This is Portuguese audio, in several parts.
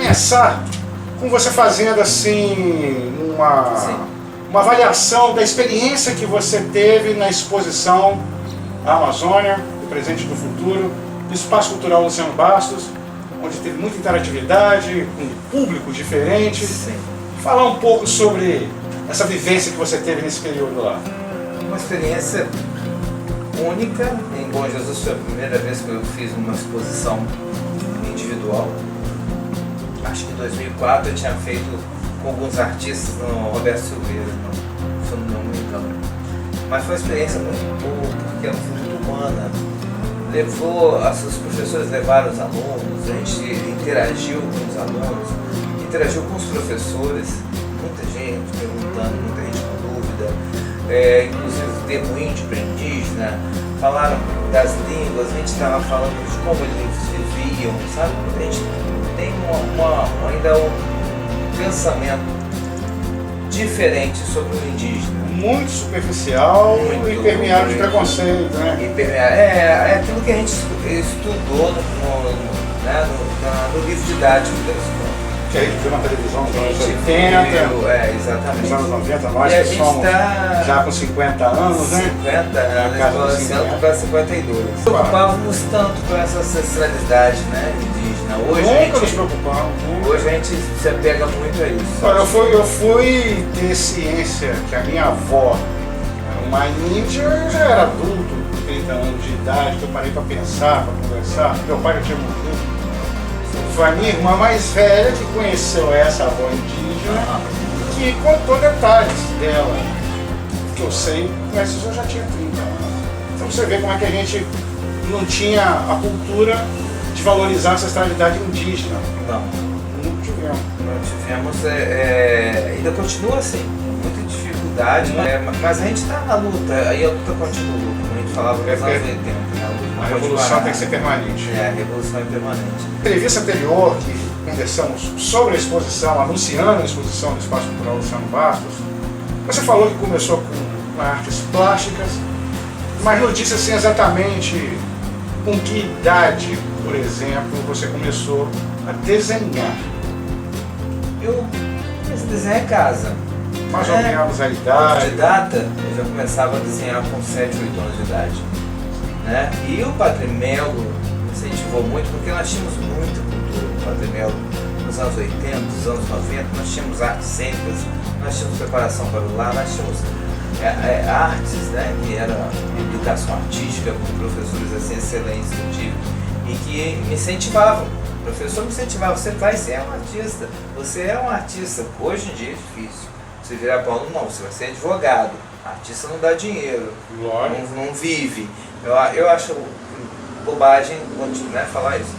começar com você fazendo assim uma avaliação da experiência que você teve na exposição A Amazônia, do presente e do futuro, do Espaço Cultural Luciano Bastos, onde teve muita interatividade, com um público diferente. Sim. Falar um pouco sobre essa vivência que você teve nesse período lá. Uma experiência única. Em Bom Jesus foi a primeira vez que eu fiz uma exposição individual. Acho que em 2004 eu tinha feito com alguns artistas no Roberto Silveira, se eu não me engano. Mas foi uma experiência muito boa, porque ela foi muito humana. Os professores levaram os alunos, a gente interagiu com os alunos, interagiu com os professores, muita gente perguntando, muita gente com dúvida, inclusive depoimento de indígena, falaram das línguas, a gente estava falando de como eles viviam, sabe? A gente tem ainda um pensamento diferente sobre o indígena. Muito superficial e permeado de preconceito, né? É aquilo que a gente estudou no livro didático da escola. Que a gente viu na televisão nos anos 80, exatamente. nos anos 90, nós E a que gente somos tá já com 50 anos, né? 50 anos, casa dos esse ano 50. para 52. Nos preocupávamos tanto com essa ancestralidade, né, indígena. Nunca nos preocupamos. Hoje a gente se apega muito a isso. Olha, eu fui ter ciência que a minha avó era uma índia, eu já era adulto, com 30 anos de idade, que eu parei para pensar, para conversar. Meu pai já tinha morrido. Foi a minha irmã mais velha que conheceu essa avó indígena, que contou detalhes dela. Que eu sei, mas eu já tinha 30 anos. Então você vê como é que a gente não tinha a cultura de valorizar a ancestralidade indígena. Não. Não tivemos. Não tivemos, ainda continua assim, muita dificuldade, mas a gente está na luta, aí a luta continua, como a gente falava nos anos 80. Né? A revolução tem que ser permanente. A revolução é permanente. Na entrevista anterior, que conversamos sobre a exposição, anunciando a exposição do Espaço Cultural Luciano Bastos, você falou que começou com artes plásticas, mas não disse assim exatamente com que idade, por exemplo, você começou a desenhar. Eu comecei a desenhar em casa. Mais ou menos a idade. De data, eu já começava a desenhar com 7, 8 anos de idade. Né? E o Padre Melo incentivou muito, porque nós tínhamos muita cultura no Padre Melo. Nos anos 80, nos anos 90, nós tínhamos artes cênicas, nós tínhamos preparação para o lar, nós tínhamos artes, né, que era educação artística, com professores assim, excelentes que eu tive, e que me incentivavam. O professor me incentivava, você vai ser um artista, você é um artista. Hoje em dia é difícil. Você virar para aluno, não, você vai ser advogado. Artista não dá dinheiro, não vive. Eu acho bobagem, né, falar isso.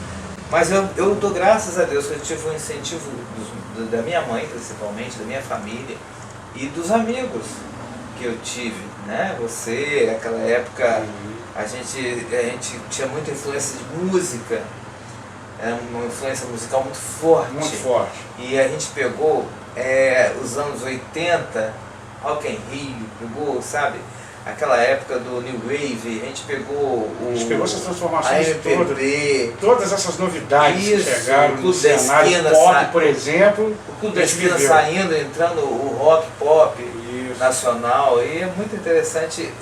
Mas eu dou graças a Deus que eu tive um incentivo da minha mãe, principalmente, da minha família, e dos amigos que eu tive, né? Você, naquela época, a gente tinha muita influência de música, era uma influência musical muito forte. Muito forte. E a gente pegou os anos 80, Rock in Rio, pegou, sabe? Aquela época do New Wave, a gente pegou essas transformações todas essas novidades que chegaram no Clube da cenário Esquina, pop, por exemplo. O Clube da Esquina saindo, entrando o rock pop nacional, e é muito interessante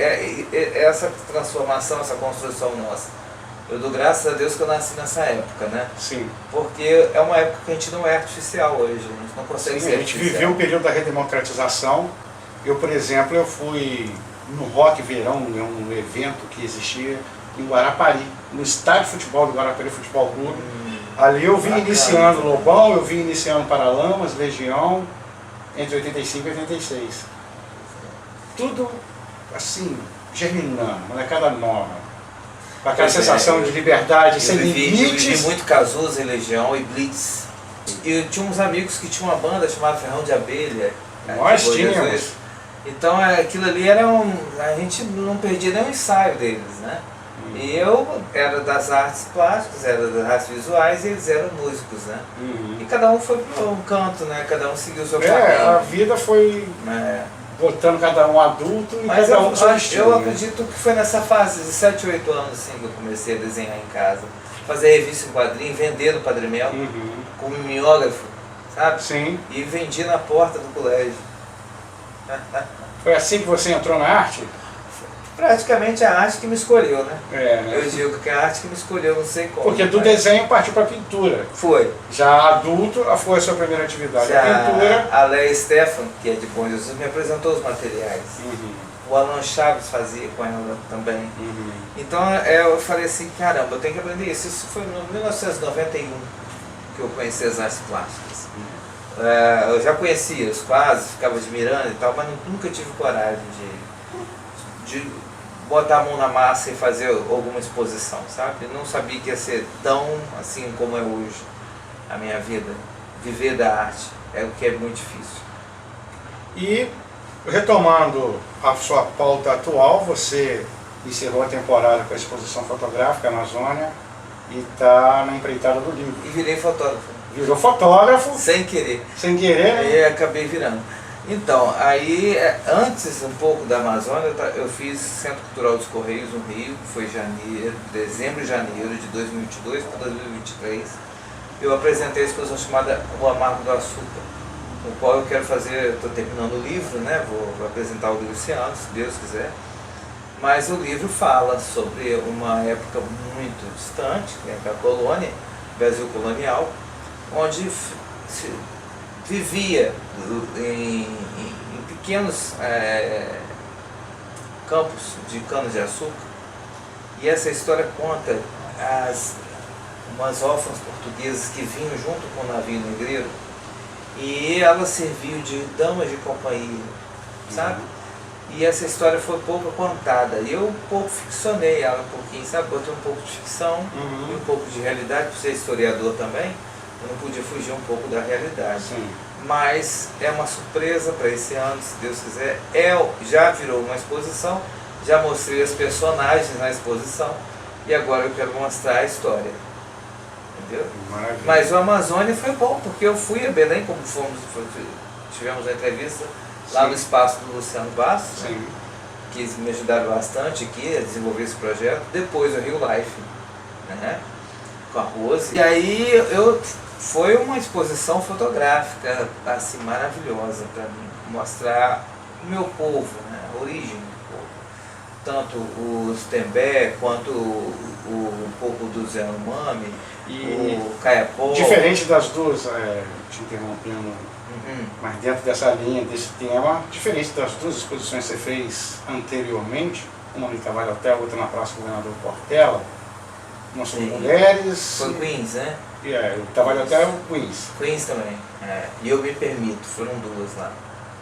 essa transformação, essa construção nossa. Eu dou graças a Deus que eu nasci nessa época, né? Sim. Porque é uma época que a gente não é artificial hoje, a gente não consegue ser artificial. A gente viveu o período da redemocratização. Eu, por exemplo, eu fui no Rock Verão, um evento que existia em Guarapari, no estádio de futebol do Guarapari Futebol Clube. Ali eu vim iniciando Lobão, eu vim iniciando Paralamas, Legião, entre 85 e 86. Tudo assim, germinando, molecada nova. Com aquela sensação de liberdade, sem limites. Eu vivi muito Cazuza, Legião e Blitz. E eu tinha uns amigos que tinham uma banda chamada Ferrão de Abelha. Nós tínhamos. Então aquilo ali era a gente não perdia nenhum ensaio deles, né? E eu era das artes plásticas, era das artes visuais, e eles eram músicos, né? E cada um foi para um canto, né? Cada um seguiu o seu caminho. A vida foi botando cada um adulto e mas cada um seu estilo. Eu acredito que foi nessa fase de 7, 8 anos assim, que eu comecei a desenhar em casa. fazer revista em quadrinho, vender no Padre Mel, como mimeógrafo, sabe? Sim. E vendi na porta do colégio. Foi assim que você entrou na arte? Praticamente a arte que me escolheu, né? Né? Eu digo que é a arte que me escolheu, não sei como. Porque do desenho partiu para a pintura. Foi. Já adulto, foi a sua primeira atividade. A pintura. A Leia Stefan, que é de Bom Jesus, me apresentou os materiais. O Alan Chaves fazia com ela também. Então eu falei assim, caramba, eu tenho que aprender isso. Isso foi em 1991 que eu conheci as artes plásticas. Eu já conhecia os quadros, ficava admirando e tal, mas nunca tive coragem de botar a mão na massa e fazer alguma exposição, sabe? Eu não sabia que ia ser tão assim como é hoje a minha vida. Viver da arte é o que é muito difícil. E retomando a sua pauta atual, você encerrou a temporada com a exposição fotográfica Amazônia e está na empreitada do livro. E virei fotógrafo. Virou fotógrafo? Sem querer. Sem querer, né? Aí acabei virando. Então, aí, antes um pouco da Amazônia, eu fiz Centro Cultural dos Correios no Rio, que foi dezembro e janeiro de 2022 para 2023. Eu apresentei a exposição chamada O Amargo do Açúcar, com o qual eu quero fazer, estou terminando o livro, né? Vou apresentar o livro esse ano, se Deus quiser. Mas o livro fala sobre uma época muito distante, que é a colônia, Brasil colonial, onde se vivia em pequenos campos de cana-de-açúcar, e essa história conta umas órfãs portuguesas que vinham junto com o navio negreiro, e ela serviu de dama de companhia, sabe? E essa história foi pouco contada, e eu um pouco ficcionei ela um pouquinho, sabe? Botei um pouco de ficção e um pouco de realidade, por ser historiador também. Eu não podia fugir um pouco da realidade. Sim. Mas é uma surpresa para esse ano, se Deus quiser. Já virou uma exposição, já mostrei os personagens na exposição e agora eu quero mostrar a história. Entendeu? Maravilha. Mas o Amazônia foi bom, porque eu fui a Belém, como tivemos a entrevista lá Sim. no espaço do Luciano Bastos, Sim. né, que me ajudaram bastante aqui a desenvolver esse projeto. Depois o Rio Life, né, com a Rose. E aí foi uma exposição fotográfica assim, maravilhosa para mim, mostrar o meu povo, né, a origem do povo. Tanto os Tembé, quanto um pouco do Zé Yanomami, o Caiapó. Diferente das duas, te interrompendo, mas dentro dessa linha, desse tema, diferente das duas exposições que você fez anteriormente, uma no Itavalha Hotel, outra na Praça Governador Portela, uma sobre mulheres. Foi Queens, né? O Itavalha Hotel é o Queens. Queens também. E Eu Me Permito, foram duas lá.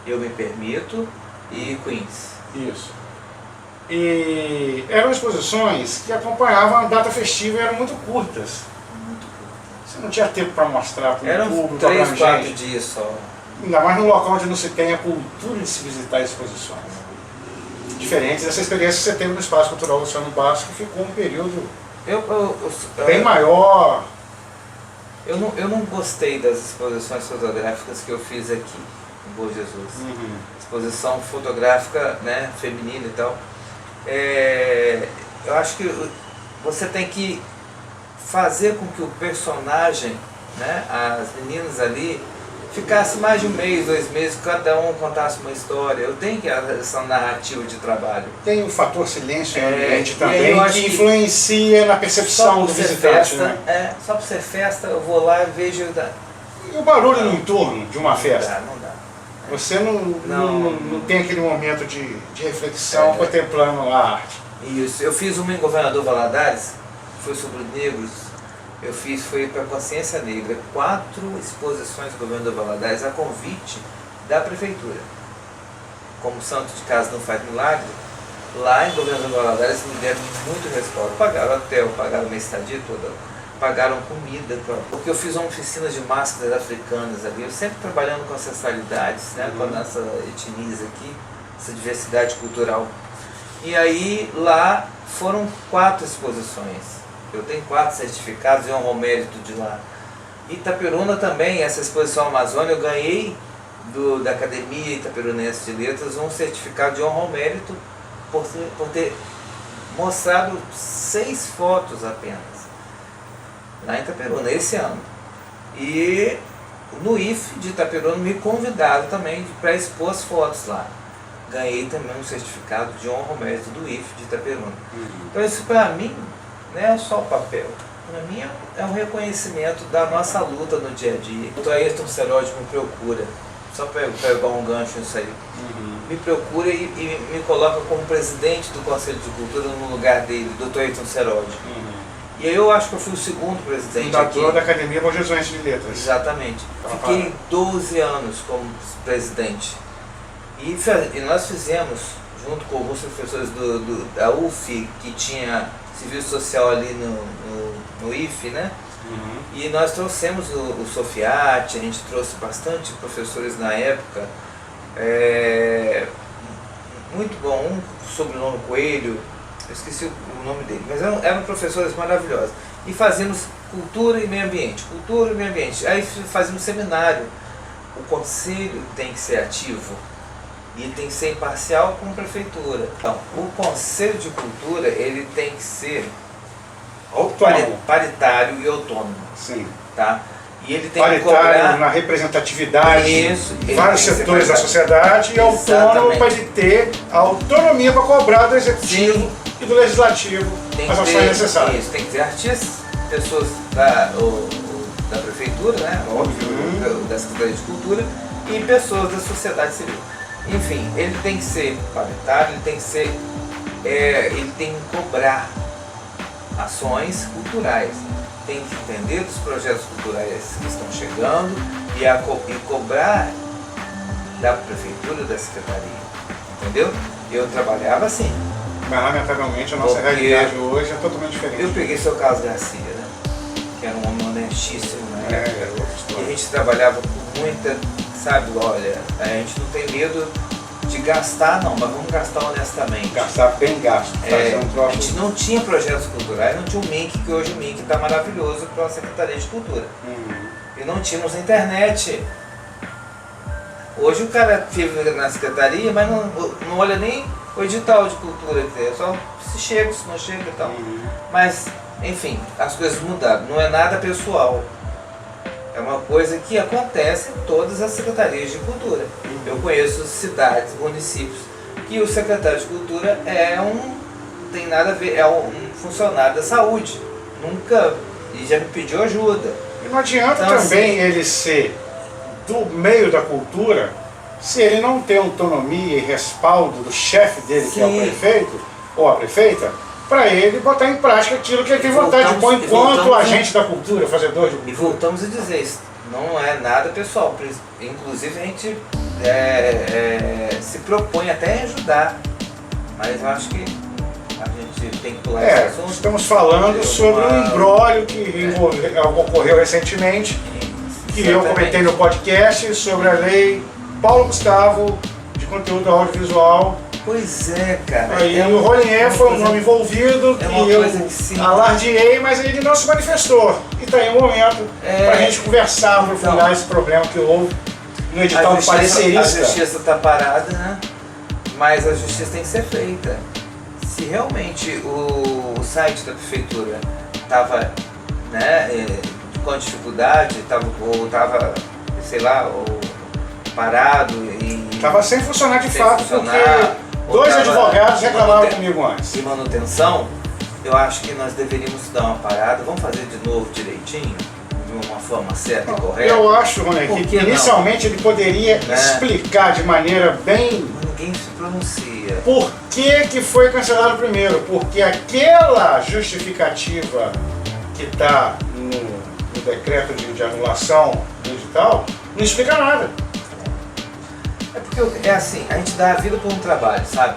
Eu Me Permito e Queens. Isso. E eram exposições que acompanhavam a data festiva e eram muito curtas. Muito curto. Você não tinha tempo para mostrar para o Eram público, 3, pra 4 gente. dias só. Ainda mais num local onde não se tem a cultura de se visitar exposições. Diferente dessa experiência que você teve no Espaço Cultural Luciano Bastos, que ficou um período bem maior. Eu não gostei das exposições fotográficas que eu fiz aqui, em Bom Jesus. Exposição fotográfica, né, feminina e tal. Eu acho que você tem que fazer com que o personagem, né, as meninas ali, ficasse mais de um mês, 2 meses, cada um contasse uma história. Eu tenho que essa narrativa de trabalho. Tem o fator silêncio no ambiente também, eu que influencia na percepção do visitante. Festa, né? só por ser festa, eu vou lá e vejo... E o barulho no entorno de uma festa? Não dá. Você não tem aquele momento de reflexão contemplando a arte. Isso. Eu fiz uma em Governador Valadares, foi sobre negros. Foi para a Consciência Negra, 4 exposições do Governador Valadares a convite da Prefeitura. Como Santo de Casa não faz milagre, lá em Governador Valadares me deram muito respaldo. Pagaram hotel, pagaram minha estadia toda, pagaram comida, porque eu fiz uma oficina de máscaras africanas ali, eu sempre trabalhando com ancestralidades, né, com a nossa etnias aqui, essa diversidade cultural. E aí lá foram 4 exposições. Eu tenho 4 certificados e honro mérito de lá. Itaperuna também, essa exposição Amazônia, eu ganhei da Academia Itaperunense de Letras um certificado de honra ao mérito por ter mostrado 6 fotos apenas. lá em Itaperuna, esse ano. E no IFE de Itaperuna me convidaram também para expor as fotos lá. Ganhei também um certificado de honra ao mérito do IFE de Itaperuna. Então isso para mim não é só o papel. Para mim é um reconhecimento da nossa luta no dia a dia. O Dr. Ayrton Seródio me procura, só para pegar um gancho nisso aí, me procura e me coloca como presidente do Conselho de Cultura no lugar dele, Dr. Ayrton Seródio. E aí eu acho que eu fui o segundo presidente fundador da Academia Bom Jesus de Letras. Exatamente. Fiquei 12 anos como presidente. E nós fizemos, junto com alguns professores da UF, que tinha serviço social ali no IFE, né? E nós trouxemos o Sofiati, a gente trouxe bastante professores na época, muito bom, um sobrenome Coelho, eu esqueci o nome dele, mas eram professores maravilhosos. E fazíamos cultura e meio ambiente, Aí fazíamos seminário. O conselho tem que ser ativo e tem que ser imparcial com a prefeitura. Então, o Conselho de Cultura, ele tem que ser paritário e autônomo. Sim. Tá? E ele tem paritário que cobrar na representatividade de vários setores da sociedade e autônomo para ele ter a autonomia para cobrar do executivo e do legislativo as ações necessárias. Isso, tem que ter artistas, pessoas da prefeitura, né? Óbvio, da Secretaria de Cultura e pessoas da sociedade civil. Enfim, ele tem que ser paritário, ele tem que cobrar ações culturais, tem que entender dos projetos culturais que estão chegando e cobrar da prefeitura, da secretaria, entendeu? Eu trabalhava assim. Mas lamentavelmente a nossa realidade hoje é totalmente diferente. Eu peguei seu Carlos Garcia, né? Que era um homem honestíssimo na época. E a gente trabalhava com muita, sabe, olha, a gente não tem medo de gastar não, mas vamos gastar honestamente. Gastar bem gasto. A gente não tinha projetos culturais, não tinha o MINC, que hoje o MINC está maravilhoso para a Secretaria de Cultura. E não tínhamos internet. Hoje o cara vive na secretaria, mas não olha nem o edital de cultura que tem, só se chega, se não chega e tal. Mas, enfim, as coisas mudaram, não é nada pessoal. É uma coisa que acontece em todas as secretarias de cultura. Eu conheço cidades, municípios, que o secretário de cultura não tem nada a ver, é um funcionário da saúde. Nunca, e já me pediu ajuda. E não adianta então, também ele ser do meio da cultura, se ele não tem autonomia e respaldo do chefe dele, que é o prefeito, ou a prefeita, para ele botar em prática aquilo que ele tem vontade de pôr enquanto agente da cultura, fazedor de cultura. E voltamos a dizer, isso não é nada pessoal, inclusive a gente se propõe até a ajudar, mas eu acho que a gente tem que pular esse assunto. Estamos falando sobre um imbróglio que ocorreu recentemente, que eu comentei no podcast sobre a lei Paulo Gustavo de conteúdo audiovisual. Pois é, cara. Aí o Ronier foi um nome envolvido que eu alardeei, mas ele não se manifestou. E está aí um momento para a gente conversar, aprofundar esse problema que houve no edital do parecerista. A justiça está parada, né? Mas a justiça tem que ser feita. Se realmente o site da prefeitura estava, né, com dificuldade, ou estava, sei lá, parado e... Estava sem funcionar de fato, porque dois advogados reclamaram comigo antes. E manutenção, eu acho que nós deveríamos dar uma parada, vamos fazer de novo direitinho, de uma forma certa e correta. Eu acho, Rony, que inicialmente ele poderia explicar de maneira bem... Ninguém se pronuncia. Por que foi cancelado primeiro? Porque aquela justificativa que está no decreto de anulação do edital não explica nada. É porque é assim, a gente dá a vida por um trabalho, sabe?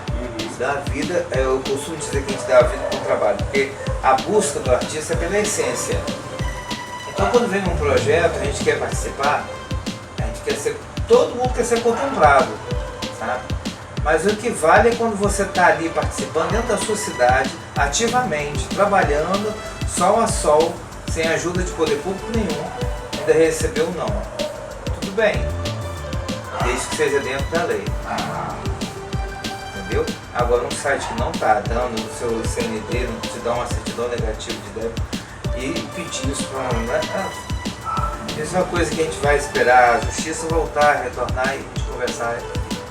Dá a vida, eu costumo dizer que a gente dá a vida por um trabalho, porque a busca do artista é pela essência. Então quando vem um projeto, a gente quer participar, todo mundo quer ser contemplado, sabe? Mas o que vale é quando você está ali participando dentro da sua cidade, ativamente, trabalhando, sol a sol, sem ajuda de poder público nenhum, ainda recebeu um não. Tudo bem, desde que seja dentro da lei. Entendeu? Agora um site que não está dando o seu CND, não te dá uma certidão negativa de débito, e pedir isso para, né? Isso é uma coisa que a gente vai esperar a justiça voltar, retornar e a gente conversar.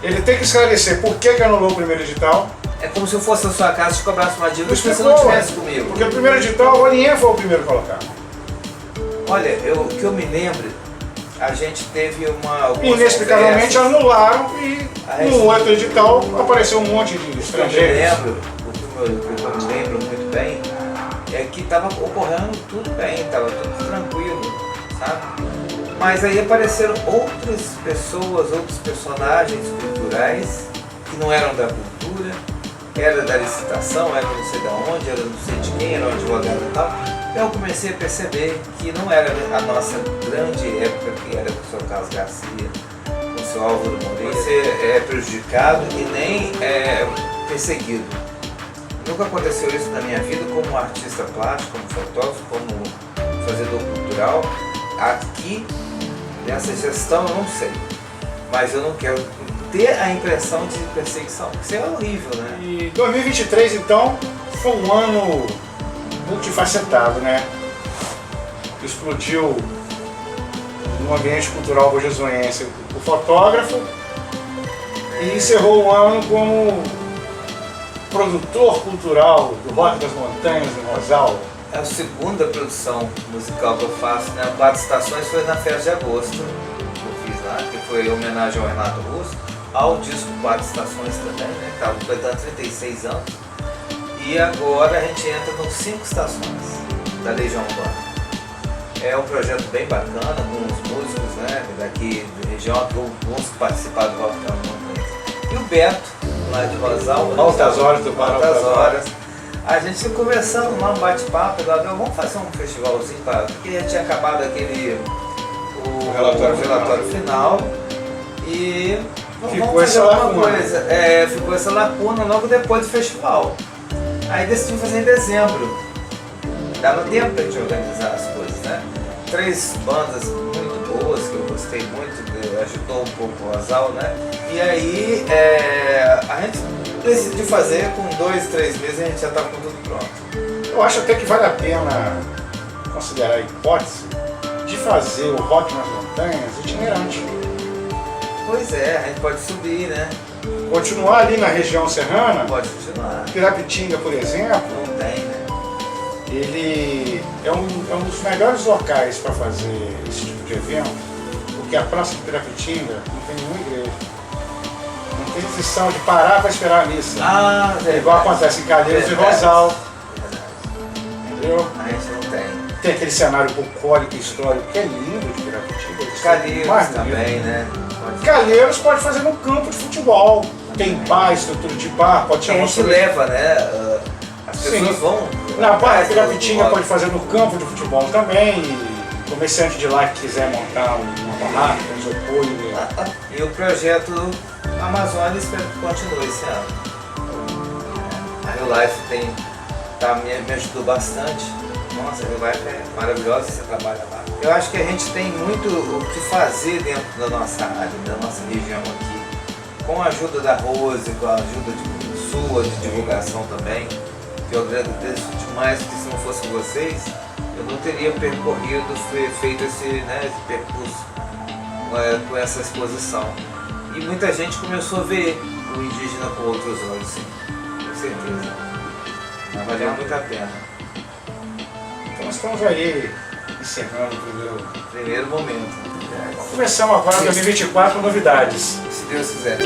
Ele tem que esclarecer por que anulou o primeiro edital. É como se eu fosse na sua casa e te cobrasse uma dívida se você Explicou, não estivesse comigo. Porque o primeiro edital, o Aninha foi o primeiro colocado. Olha, que eu me lembro, a gente teve algumas Inexplicavelmente conversas. anularam e no outro edital apareceu um monte de O que estrangeiros. eu me lembro muito bem é que estava ocorrendo tudo bem, estava tudo tranquilo, sabe? Mas aí apareceram outras pessoas, outros personagens culturais que não eram da cultura, era da licitação, era não sei de onde, era não sei de quem, era um advogado e tal. Eu comecei a perceber que não era a nossa grande época, que era com o seu Carlos Garcia, com o seu Álvaro Moreira, ser prejudicado e nem perseguido. Nunca aconteceu isso na minha vida como artista plástico, como fotógrafo, como fazedor cultural. Aqui, nessa gestão, eu não sei. Mas eu não quero ter a impressão de perseguição, porque isso é horrível, né? E 2023, então, foi um ano multifacetado, né? Explodiu no ambiente cultural bojesuense o fotógrafo e encerrou o ano como produtor cultural do Rock das Montanhas em Rosal. É a segunda produção musical que eu faço, né? 4 Estações foi na festa de agosto que eu fiz lá, que foi em homenagem ao Renato Russo, ao disco 4 Estações também, né? Que estava completando 36 anos. E agora a gente entra nos 5 Estações da Legião Urbana. É um projeto bem bacana, com os músicos, né, daqui da região, alguns que participaram do Rock das Montanhas. E o Beto, lá de Rosal, Altas Horas do Bar Altas Horas. A gente foi conversando lá, um bate-papo, vamos fazer um festivalzinho, porque já tinha acabado o relatório final e ficou vamos fazer essa alguma lacuna. coisa. Ficou essa lacuna logo depois do festival. Aí decidimos fazer em dezembro. Dava tempo pra gente organizar as coisas, né? 3 bandas muito boas, que eu gostei muito, que ajudou um pouco o Rosal, né? E aí a gente decidiu fazer, com 2, 3 meses a gente já tá com tudo pronto. Eu acho até que vale a pena considerar a hipótese de fazer o Rock nas Montanhas itinerante. Pois é, a gente pode subir, né? Continuar ali na região serrana, Pode continuar. Pirapitinga, por exemplo, Não tem, né? ele é um dos melhores locais para fazer esse tipo de evento, porque a Praça de Pirapitinga não tem nenhuma igreja. Não tem tradição de parar para esperar a missa. Verdade. Igual acontece em Calheiros e Verdade. Rosal. Verdade. Entendeu? A gente não tem. Tem aquele cenário bucólico histórico que é lindo de Pirapitinga. Calheiros Mais também, bonito. né? Calheiros pode fazer no campo de futebol. Tem bar, estrutura de bar, pode A chamar gente leva, né? As Sim. pessoas vão. Na Barra atrás Pirapitinga do pode fazer no campo de futebol também. E comerciante de lá que quiser montar uma barraca, um isopor. E o projeto Amazônia espero que continue esse ano. A Real Life me ajudou bastante. Nossa, a Real Life é maravilhosa, você trabalha lá. Eu acho que a gente tem muito o que fazer dentro da nossa área, da nossa região aqui. Com a ajuda da Rose, com a ajuda sua de divulgação também, que eu agradeço demais, porque se não fosse vocês, eu não teria percorrido, feito esse percurso com essa exposição. E muita gente começou a ver o indígena com outros olhos, sim, com certeza. Mas valeu muito a pena. Então estamos aí encerrando o Primeiro momento. Começamos agora 2024 com novidades. Se Deus quiser.